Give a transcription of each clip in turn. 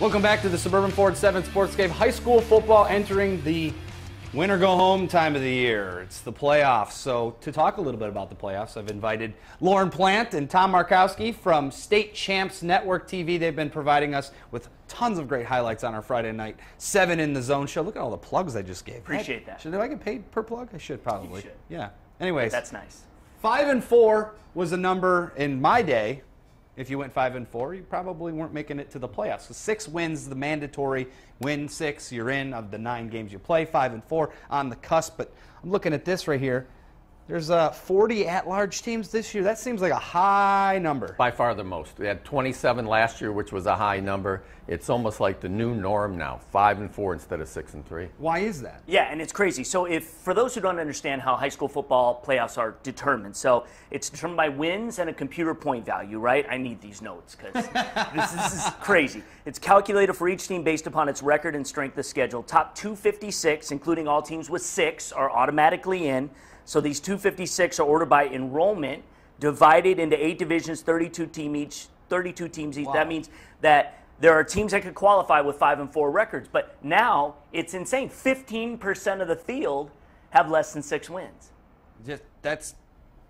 Welcome back to the Suburban Ford 7 Sportscape. High school football entering the win or go home time of the year. It's the playoffs. So to talk a little bit about the playoffs, I've invited Lorne Plant and Tom Markowski from State Champs Network TV. They've been providing us with tons of great highlights on our Friday night 7 in the Zone show. Look at all the plugs I just gave. Appreciate that. Should I get paid per plug? I should probably. You should. Yeah. Anyways. That's nice. 5-4 was a number in my day. If you went 5-4, you probably weren't making it to the playoffs. So 6 wins, the mandatory win 6, you're in of the 9 games you play. 5-4 on the cusp. But I'm looking at this right here. There's 40 at-large teams this year. That seems like a high number. By far the most. We had 27 last year, which was a high number. It's almost like the new norm now, 5-4 instead of 6-3. Why is that? Yeah, and it's crazy. So for those who don't understand how high school football playoffs are determined, so it's determined by wins and a computer point value, right? I need these notes because this is crazy. It's calculated for each team based upon its record and strength of schedule. Top 256, including all teams with 6, are automatically in. So these 256 are ordered by enrollment, divided into 8 divisions, 32 teams each. Wow. That means that there are teams that could qualify with 5-4 records. But now it's insane. 15% of the field have less than 6 wins. That's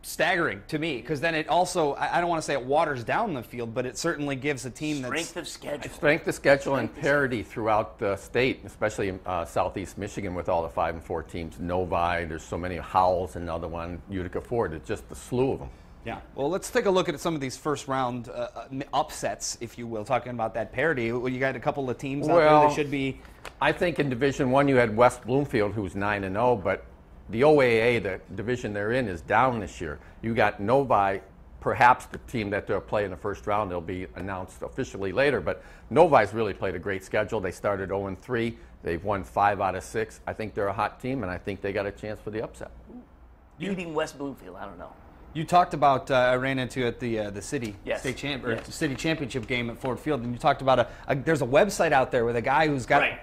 staggering to me, because then it also, I don't want to say it waters down the field, but it certainly gives a team Strength of schedule. Strength of schedule and parity throughout the state, especially in southeast Michigan with all the 5-4 teams. Novi, there's so many. Howells, another one. Utica Ford, it's just a slew of them. Yeah. Well, let's take a look at some of these first-round upsets, if you will, talking about that parity. Well, you got a couple of teams out there that should be. I think in Division I you had West Bloomfield, who's 9-0, but the OAA, the division they're in, is down this year. You got Novi, perhaps the team that they'll play in the first round. They'll be announced officially later, but Novi's really played a great schedule. They started 0-3. They've won 5 out of 6. I think they're a hot team, and I think they got a chance for the upset. Beating West Bloomfield, I don't know. You talked about, I ran into at the city Yes. city championship game at Ford Field, and you talked about there's a website out there with a guy who's got Right.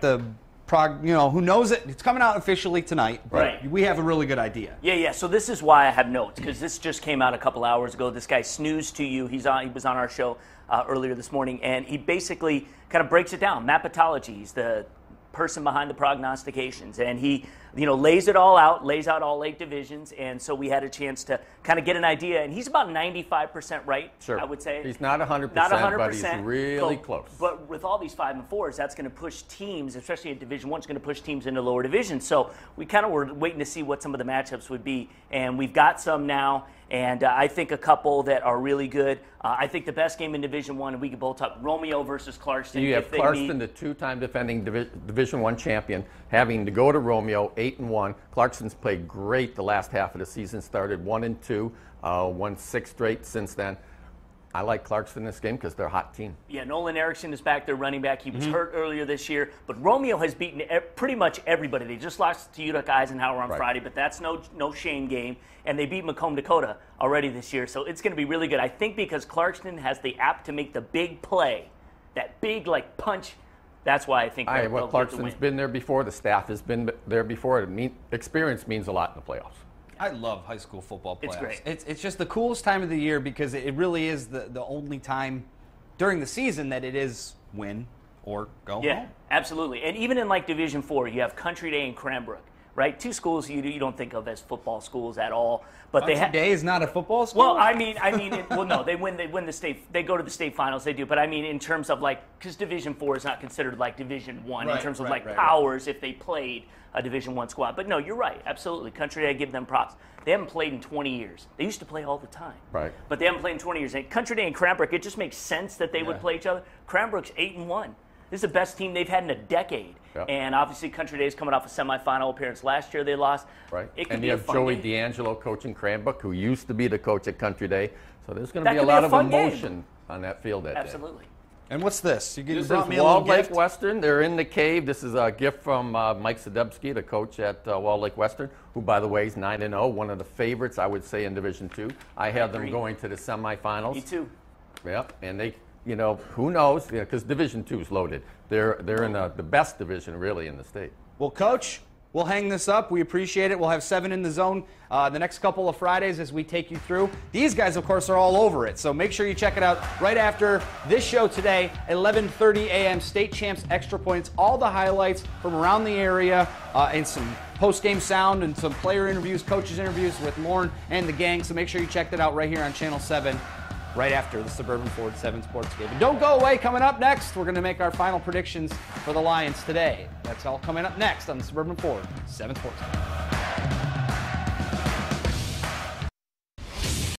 who knows it. It's coming out officially tonight, but Right. we have a really good idea. Yeah. So this is why I have notes, because this just came out a couple hours ago. This guy, Snooze to You, he was on our show earlier this morning, and he basically kind of breaks it down. Mapatology, he's the person behind the prognostications, and he lays it all out, lays out all 8 divisions, and so we had a chance to kind of get an idea, and he's about 95% right. Sure. I would say He's not 100%, not 100%, but he's really close. But with all these 5-4s, that's going to push teams, especially in Division I, it's going to push teams into lower divisions. So we kind of were waiting to see what some of the matchups would be, and we've got some now. And I think a couple that are really good. I think the best game in Division I, and we can both talk, Romeo versus Clarkston. You have Clarkston, the 2-time defending Division I champion, having to go to Romeo, 8-1. Clarkston's played great the last half of the season, started 1-2, won 6 straight since then. I like Clarkston in this game because they're a hot team. Yeah, Nolan Erickson is back there, running back. He was hurt earlier this year, but Romeo has beaten pretty much everybody. They just lost to Utica Eisenhower on Friday, but that's no shame game. And they beat Macomb, Dakota already this year, so it's going to be really good. I think because Clarkston has the app to make the big play, that big punch. That's why I think they'll get the win. Clarkston's been there before. The staff has been there before. Experience means a lot in the playoffs. I love high school football playoffs. It's great. It's just the coolest time of the year because it really is the only time during the season that it is win or go home. Absolutely. And even in Division IV, you have Country Day and Cranbrook, right? 2 schools you don't think of as football schools at all, but Country Day is not a football school. Well, no, they win the state. They go to the state finals. They do, but I mean in terms of because Division IV is not considered like Division I in terms of powers if they played a Division I squad. But no, you're right, absolutely. Country Day, I give them props. They haven't played in 20 years. They used to play all the time. Right. But they haven't played in 20 years. And Country Day and Cranbrook, it just makes sense that they would play each other. Cranbrook's 8-1. This is the best team they've had in a decade. Yep. And obviously Country Day is coming off a semifinal appearance last year. They lost. Right. It could and be you a have fun Joey game. D'Angelo coaching Cranbrook, who used to be the coach at Country Day. So there's going to be a could lot be a of fun emotion on that field that day. Absolutely. And what's this? You This brought is me a little Walled Lake gift? Western. They're in the cave. This is a gift from Mike Sadebski, the coach at Walled Lake Western, who, by the way, is 9-0, one of the favorites, I would say, in Division II. I have them going to the semifinals. Me too. Yep, and they, who knows? Because Division II is loaded. They're in the best division, really, in the state. Well, Coach, we'll hang this up. We appreciate it. We'll have 7 in the Zone the next couple of Fridays as we take you through. These guys, of course, are all over it, so make sure you check it out right after this show today, 11:30 a.m. State Champs Extra Points. All the highlights from around the area and some post-game sound and some player interviews, coaches interviews with Lorne and the gang. So make sure you check that out right here on Channel 7 right after the Suburban Ford 7 Sports Game. And don't go away. Coming up next, we're going to make our final predictions for the Lions today. That's all coming up next on the Suburban Ford 7 Sports Game.